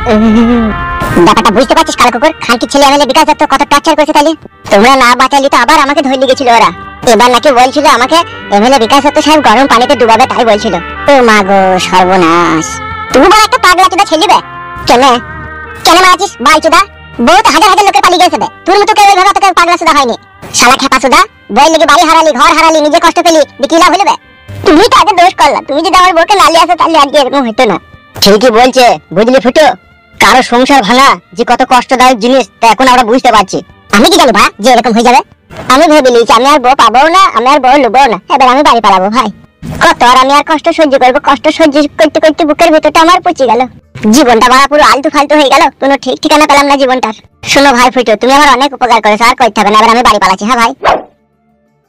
ব্যাপারটা বুঝতে পারছিস কালো কুকুর? খানকির ছেলে এমএলএ বিকাশ দত্ত কত টর্চার করেছে তাইলে? তোমরা না বাঁচালি তো আবার আমাকে ধরে গেছিল ওরা। এবার নাকি বলছিল আমাকে এমএলএ বিকাশ দত্ত সাহেব গরম পানিতে ডুবাবে, তাই বলছিল। ও মা গো সর্বনাশ! তুমি বড় একটা পাগলা চোদা ছেলেবে। কেন মারাছিস বাল চোদা? বউ তো হাজার হাজার লোকের পালিয়ে গেছে বে, তোর মতো কেউ এইভাবে তোকে পাগলা চোদা হয়নি। শালা খেপা চোদা, বই লেগে বাড়ি হারালি, ঘর হারালি, নিজে কষ্ট পেলি, কি লাভ হলো বে? তুমি তো আগে দোষ করলা। তুমি যদি আমার বউকে নালিয়ে আসো তাহলে আজকে এরকম হতো না। ঠিকই বলছে, বুঝলি ফুটো? কারো সংসার ভাঙা যে কত কষ্টদায়ক জিনিস তা এখন আমরা বুঝতে পারছি। আমি কি জানি ভাই যে এরকম হয়ে যাবে? আমি ভেবে নিয়েছি আমি আর বউ পাবো না, আমি আর বউ লুবো না, এবার আমি বাড়ি পালাবো ভাই। কত আর আমি আর কষ্ট সহ্য করবো? কষ্ট সহ্য করতে করতে বুকের ভেতরটা আমার পচে গেল। জীবনটা বাড়া পুরো আলতু ফালতু হয়ে গেল, কোনো ঠিক ঠিকানা পেলাম না জীবনটার। শোনো ভাই ফুটো, তুমি আমার অনেক উপকার করেছো, আর করতে হবে না, এবার আমি বাড়ি পালাচ্ছি। হ্যাঁ ভাই,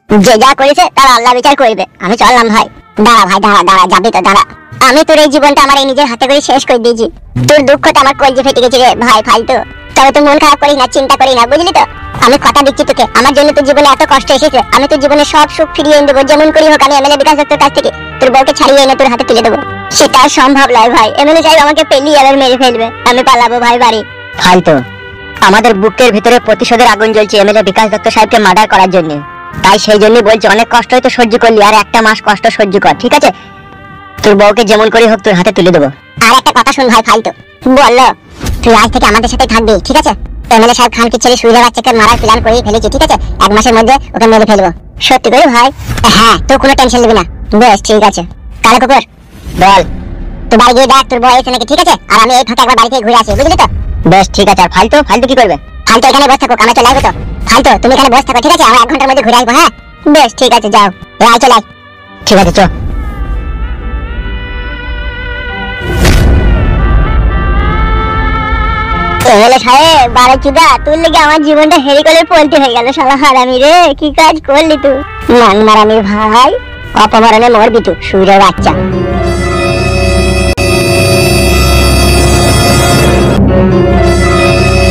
যে যা করেছে তার আল্লাহ বিচার করবে, আমি চললাম ভাই। দাঁড়া ভাই, দাঁড়া যাবি তো দাঁড়া। আমি তোর এই জীবনটা আমার এই নিজের হাতে করে শেষ করে দিয়েছি। তোর দুঃখটা আমার কলজে ফেটে গেছে রে ভাই ফালতু। তবে তুই মন খারাপ করিস না, চিন্তা করি না, বুঝলি তো? আমি কথা দিচ্ছি তোকে, আমার জন্য তোর জীবনে এত কষ্ট এসেছে, আমি তোর জীবনে সব সুখ ফিরিয়ে এনে দেবো। যেমন করি হোক আমি এমএলএ বিকাশ দত্তর কাছ থেকে তোর বউকে ছাড়িয়ে এনে তোর হাতে তুলে দেবো। সেটা সম্ভব নয় ভাই, এমএলএ সাহেব আমাকে পেলিয়ে আবার মেরে ফেলবে, আমি পালাবো ভাই বাড়ি। ফালতু! আমাদের বুকের ভিতরে প্রতিশোধের আগুন জ্বলছে এমএলএ বিকাশ দত্ত সাহেবকে মার্ডার করার জন্য। তাই সেই জন্যই বলছি, অনেক কষ্ট হয়তো সহ্য করলি, আর একটা মাস কষ্ট সহ্য কর, ঠিক আছে? তোর বউকে যেমন করি হোক তোর হাতে তুলে দেবো। আর একটা কথা শুন ভাই ফালতু, বললো তুই আজ থেকে আমাদের সাথে থাকবি, ঠিক আছে? এমএলএ সাহেব খানকির ছেলে সুবিধা বাচ্চাকে মারার প্ল্যান করে ফেলেছি, ঠিক আছে? এক মাসের মধ্যে ওকে মেরে ফেলবো। সত্যি করে ভাই? হ্যাঁ, তো কোনো টেনশন নিবি না। বেশ ঠিক আছে। কালো কুকুর বল, তুই বাড়ি গিয়ে দেখ তোর বউ এসে নাকি, ঠিক আছে? আর আমি এই ফাঁকে একবার বাড়ি থেকে ঘুরে আসি, বুঝলি তো? বেশ ঠিক আছে। আর ফালতু কি করবে? ফালতু এখানে বসে থাকো, আমি চলে আসবো তো। ফালতু তুমি এখানে বসে থাকো, ঠিক আছে? আমি 1 ঘন্টার মধ্যে ঘুরে আসবো। হ্যাঁ বেশ ঠিক আছে, যাও। আয় চলে আয়। ঠিক আছে চ। এমএলএ সাহেব বারে চুদা, তোর লেগে আমার জীবনটা হেরি করে পলটি হয়ে গেল। শালা হারামি রে, কি কাজ করলি তুই? মান মারামির ভাই, অপমারণে মরবি তুই, সুরের বাচ্চা।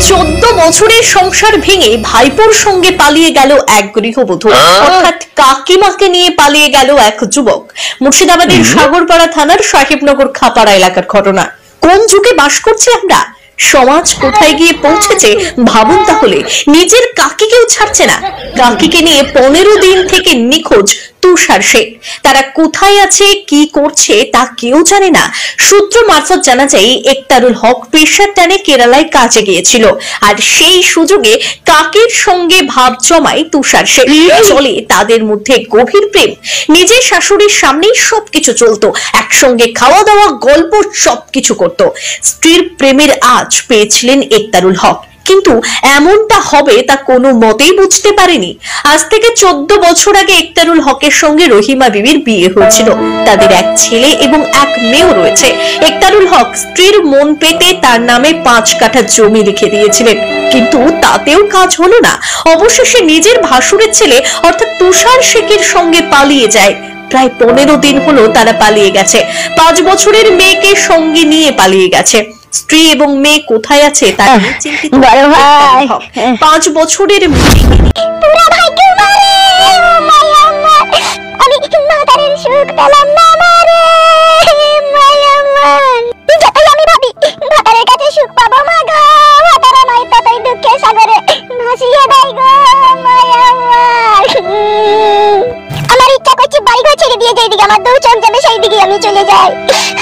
14 বছরের সংসার ভেঙে ভাইপোর সঙ্গে পালিয়ে গেল এক গৃহবধূ, অর্থাৎ কাকিমাকে নিয়ে পালিয়ে গেল এক যুবক। মুর্শিদাবাদের সাগরপাড়া থানার সাহেবনগর খাপাড়া এলাকার ঘটনা। কোন যুগে বাস করছি আমরা? সমাজ কোথায় গিয়ে পৌঁছেছে ভাবুন তাহলে। নিজের কাকিকেও ছাড়ছে না। কাকিকে নিয়ে 15 দিন থেকে নিখোঁজ তুষার শেখ। তারা কোথায় আছে, কি করছে তা কেউ জানে না। সূত্র মারফত জানা যায় একতারুল হক পেশার টানে কেরালায় কাজে গিয়েছিল, আর সেই সুযোগে কাকির সঙ্গে ভাব জমায় তুষার শেখ। চলে তাদের মধ্যে গভীর প্রেম। নিজের শাশুড়ির সামনেই সবকিছু চলতো, একসঙ্গে খাওয়া দাওয়া, গল্প সবকিছু করত। স্ত্রীর প্রেমের আজ পেয়েছিলেন একতারুল হক, কিন্তু এমনটা হবে তা কোনো মতেই বুঝতে পারেনি। আজ থেকে 14 বছর আগে একতারুল হকের সঙ্গে রহিমা বিবির বিয়ে হয়েছিল। তাদের এক ছেলে এবং এক মেয়েও রয়েছে। একতারুল হক স্ত্রীর মন পেতে তার নামে 5 কাঠা জমি লিখে দিয়েছিলেন, কিন্তু তাতেও কাজ হলো না। অবশেষে নিজের ভাসুরের ছেলে অর্থাৎ তুষার শেখের সঙ্গে পালিয়ে যায়। প্রায় 15 দিন হলো তারা পালিয়ে গেছে। 5 বছরের মেয়েকে সঙ্গে নিয়ে পালিয়ে গেছে। স্ত্রী এবং মেয়ে কোথায় আছে তা নিয়ে চিন্তিত। 5 বছরের মেয়েকে পুরা ভাইকে মারে, আমি মাতারের সুখ পেলাম না মারে, যতই আমি ভাবি ভাতারের কাছে সুখ পাবো, মা গো ভাতার আমায় ততই দুঃখের সাগরে ভাসিয়ে দেয় গো মায়া আমার। ইচ্ছা করছে বাড়ি ঘর ছেড়ে দিয়ে যেদিকে আমার দু চোখ যাবে সেই দিকে আমি চলে যাই।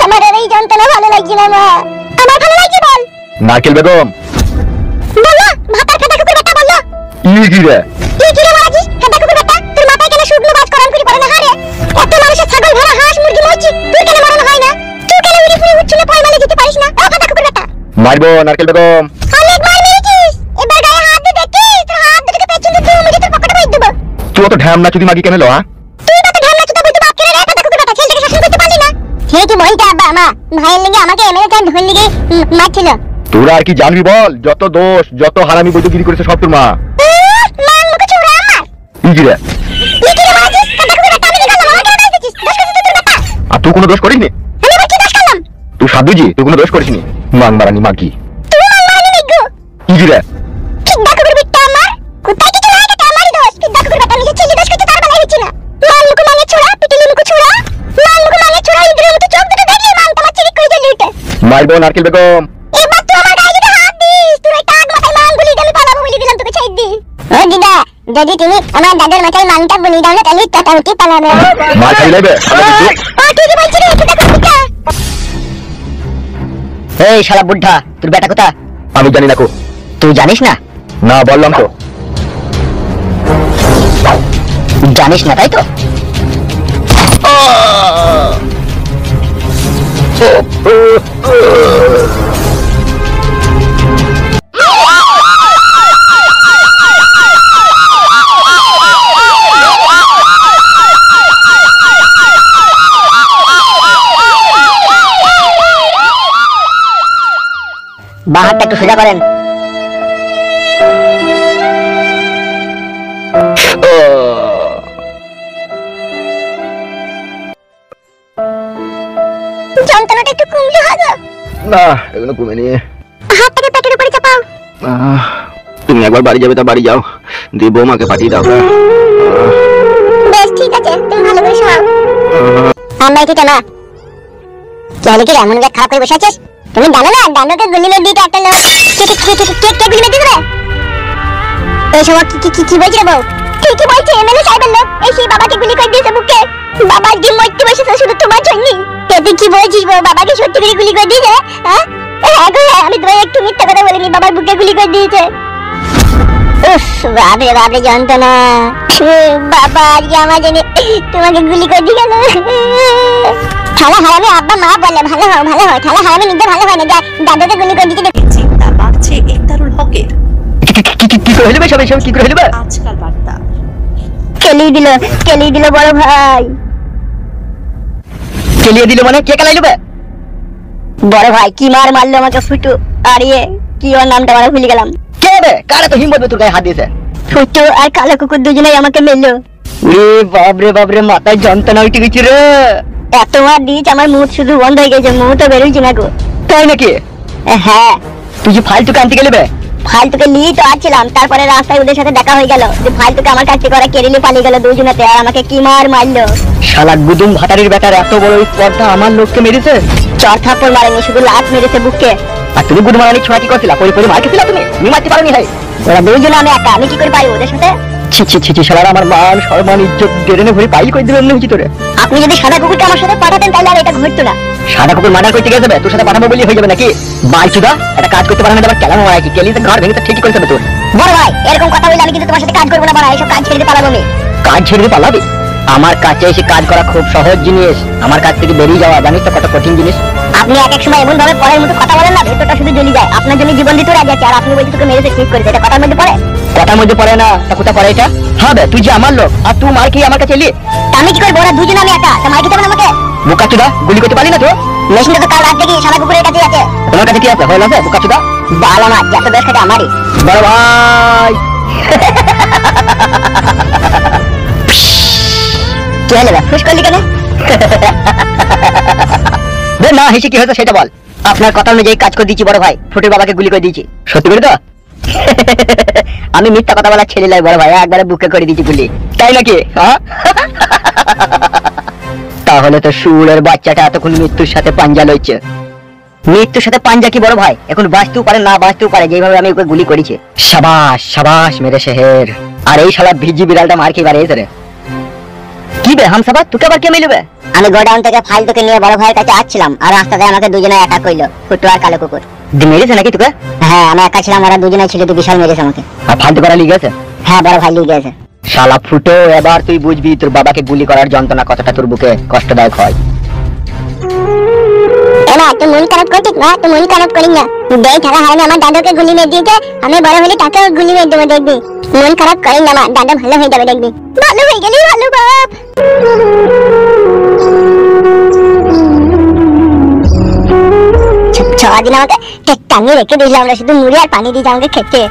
আমার আর এই যন্ত্রণা ভালো লাগছে না মা। আমার ভালো লাগছে বল নারকেল বেগম। বলো ভাতার কাটা কুকুর বেটা, বলো কি রে মারাজিস? কাটা কুকুর বেটা, তোর মাথায় কেন শুকনো বাজ করান করে পড়ে না? হারে এত মানুষের ছাগল ভরা হাঁস মুরগি মরছি, তুই কেন মরণ হয় না? তুই কেন উড়ে ফুড়ে উচ্ছলে পয়মালে যেতে পারিস না? ও কাটা কুকুর বেটা, মারবো নারকেল বেগম। অনেক মার মেরেছিস, এবার গায়ে হাত দিয়ে দেখিস, তোর হাত দুটোকে পেছনে দিয়ে মুড়ে তোর পকেটে ভরে দেব। তুই তো ঢ্যাম না চুদি মাগি কেন লো? তুই তো ঢ্যামনা চুদা বলতে বাপ কেন রে? কাটা কুকুর বেটা, ছেলেটাকে শাসন করতে পারলি না? ঠিকই বলতে আব্বা, মা ভাইয়ের লেগে আমাকে এমএলএ কান ধরে লেগে মারছিল। তোরা আর কি জানবি বল? যত দোষ, যত হারামি বৈদ্যগিরি করেছে সব তোর মা। মান মুখ ছুড়া আমার। কি রে মারাজিস? কাটা কুকুর বেটা, আমি গেলাম, আমাকে কেন দিছিস? দোষ করেছিস তোর বেটা? আর তুই কোনো দোষ করিসনি? আমি আবার কি দোষ করলাম? তুই সাধুজি, তুই কোনো দোষ করিসনি। মান মারানি মাগি। তুই মান মারানি মিগু। কি রে কিডা কুকুর বেটা আমার? কোথায় কিছু না, এটা আমারই দোষ। কিডা কুকুর বেটা নিজে ছেলে দোষ করতে তার বেলায় হচ্ছে না। মান মুখ মানে ছুড়া, পিটলি মুখ ছুড়া, মান মুখ মানে ছুড়া, ইন্দ্রের মতো চোখ দুটো দেখলে মান তোমার চিরিক করে জ্বলে উঠে। মারবো নারকেল বেগম। এবার তো যদি তুমি আমার দাদার মাথায় মাংটা বলি দাও না তাহলে টাটাউটি পালাবে। মার খাই লাইবে ও ঠিকই বলছিস রে, এটা কোথা? এই শালা বুদ্ধা, তোর বেটা কোথা? আমি জানি না কো। তুই জানিস না? না বললাম তো। জানিস না তাই তো? বাহারটা একটু সোজা করেন। যন্ত্রণাটা একটু কমলে হবে? না এগুলো কমেনি। হাতটাকে পেটের উপরে চাপাও। তুমি একবার বাড়ি যাবে তা বাড়ি যাও, দিয়ে বৌমাকে পাঠিয়ে দাও। বেশ ঠিক আছে, তুমি ভালো করে শোনাও। আমরা ঠিক না চলে কি এমন খারাপ করে বসে আছিস? তুমি জানো না ডান্ডকে গুলি মেরে দিতে একটা লোক কে গুলি মেরে দিবে? এই সময় কি বলছি রে বউ? ঠিকই বলছে, এমএলএ সাহেবের লোক এই সেই বাবাকে গুলি করে দিয়েছে বুকে। বাবার ডিম মরতে বসেছে শুধু তোমার জন্য। তুই কি বলছিস বউ? বাবাকে সত্যি করে গুলি করে দিয়েছে? হ্যাঁ হ্যাঁ গো, আমি তোমায় একটু মিথ্যা কথা বলিনি, বাবার বুকে গুলি করে দিয়েছে। উফ বাবা বাবা যন্ত্রণা, বাবা আজকে আমার জন্য তোমাকে গুলি করে দিয়ে গেল। থালা হারামে আব্বা মা বলে ভালো হয় ভালো হয়, থালা হারামে নিজে ভালো হয় না, যা দাদাকে গুলি করে দিতে। চিন্তা বাড়ছে ইফতারুল হকের। কি করে হইবে সবাই, সব কি করে হইবে? আজকাল বার্তা কেলি দিল বড় ভাই। কেলিয়ে দিল মানে কে কেলাই লবে? বড় ভাই কি মারলো আমাকে ফুটু। আর ইয়ে কি ওর নামটা মানে ভুলে গেলাম। কে হবে? কারা তো হিম্মত তোর গায়ে হাত দিয়েছে? ফুটু আর কালো কুকুর দুজনেই আমাকে মেললো। বাপরে মাথায় যন্ত্রণা উঠে গেছে রে। এত মার দিয়েছে আমার মুখ শুধু বন্ধ হয়ে গেছে, মুখ তো বেরোইছে না গো। তাই নাকি? হ্যাঁ। তুই যে ফালতুকে আনতে গেলে বে? ফালতুকে নিয়ে তো আসছিলাম, তারপরে রাস্তায় ওদের সাথে দেখা হয়ে গেল যে ফালতুকে আমার কাছ থেকে ওরা কেড়ে নিয়ে পালিয়ে গেল দুজনেতে, আর আমাকে কি মারলো। শালা গুদুম ভাতারির বেটার এত বড় স্পর্ধা আমার লোককে মেরেছে। চর থাপ্পড় মারেনি, শুধু লাত মেরেছে বুকে। আর তুমি গুদ মারানি ছোঁয়া কি করছিলা? পরি মার খেছিলা তুমি মারতে পারোনি ভাই। ওরা দুজনে, আমি একা, আমি কি করে পারি ওদের সাথে? ছি শালারা আমার মান সম্মান ইজ্জত ডেরেনে ভরে পাই কই দিবে এমনি হইছি তোরে। আপনি যদি সাদা কুকুরটা আমার সাথে পাঠাতেন তাহলে আর এটা ঘটতো না। সাদা কুকুর মার্ডার করতে গেছে তোর সাথে পাঠাবো বলি হয়ে যাবে নাকি? বাইচুদা একটা কাজ করতে পারে না, আবার কেলাম মারা কি কেলিতে ঘর ভেঙে তো ঠিকই করেছে তোর। বড় ভাই এরকম কথা বললে আমি কিন্তু তোমার সাথে কাজ করবো না, বড় এইসব কাজ ছেড়ে পালাবো আমি। কাজ ছেড়ে পালাবি? আমার কাছে এসে কাজ করা খুব সহজ জিনিস, আমার কাছ থেকে বেরিয়ে যাওয়া জানিস তো কত কঠিন জিনিস। আপনি এক সময় এমন ভাবে পরের মতো কথা বলেন না, ভেতরটা শুধু জ্বলি যায়। আপনার জন্য জীবন দিতে রাজি আছে, আর আপনি বলছেন তোকে মেরেছে ঠিক করেছে, এটা কথার মধ্যে পড়ে? কথার মধ্যে পড়ে না, তা কোথা পড়ে এটা? হ্যাঁ বে তুই যে আমার লোক আর তুই মার খেয়ে আমার কাছে এলি। আমি কি করবো? ওরা দুজন, আমি একা, তা মার খেতে হবে না আমাকে? বোকাচুদা গুলি করতে পারি না তো? মেশিনটা তো কাল রাত থেকে সাদা কুকুরের কাছে আছে। তোমার কাছে কি আছে? হল আছে বোকাচুদা? বালা না, যত বেশ খাটে আমারই। বড় ভাই কি হলো? খুশ করলি কেন? না হেসে কি হয়েছে সেটা বল। আপনার কথা অনুযায়ী কাজ করে দিয়েছি বড় ভাই, ফুটের বাবাকে গুলি করে দিয়েছি। সত্যি করে তো? আমি মিথ্যা কথা বলা ছেলে নয় বড় ভাই, একবারে বুকে করে দিয়েছি গুলি। তাই নাকি? তাহলে তো সুরের বাচ্চাটা এতক্ষণ মৃত্যুর সাথে পাঞ্জা লইছে। মৃত্যুর সাথে পাঞ্জা কি বড় ভাই? এখন বাঁচতেও পারে না বাঁচতেও পারে, যেভাবে আমি ওকে গুলি করেছি। সাবাস মেরে শেহের। আর এই শালা ভিজি বিড়ালটা মার খেয়ে বাড়িয়েছে রে। কি বে হামসাবা, তোকে আবার কে মিলবে? আমি গোডাউন থেকে ফাইলটাকে নিয়ে বড় ভাইয়ের কাছে আসছিলাম, আর রাস্তাতে আমাকে দুজনে অ্যাটাক কইলো, ফুটু আর কালো কুকুর। মেরেছে নাকি তোকে? হ্যাঁ আমি একা ছিলাম, ওরা দুজনে ছিল, তো বিশাল মেরেছে আমাকে। আর ফালতু করা লিগে আছে? হ্যাঁ বড় ভাই লিগে গেছে। শালা ফুটো, এবার তুই বুঝবি তোর বাবাকে গুলি করার যন্ত্রণা কতটা তোর বুকে কষ্টদায়ক হয়। এলা তুই মন খারাপ করছিস না? তুই মন খারাপ করিস না, দেই থাকা হারামে আমার দাদাকে গুলি মেরে দিয়েছে, আমি বড় হলে তাকেও গুলি মেরে দেবো, দেখবি। মন খারাপ করিস না, আমার দাদা ভালো হয়ে যাবে, দেখবি। ভালো হয়ে গেলি ভালো বাপ। সারাদিন আমাকে টাঙিয়ে রেখে দিয়েছিলাম, আমরা শুধু মুড়ি আর পানি দিয়ে আমাকে খেতে।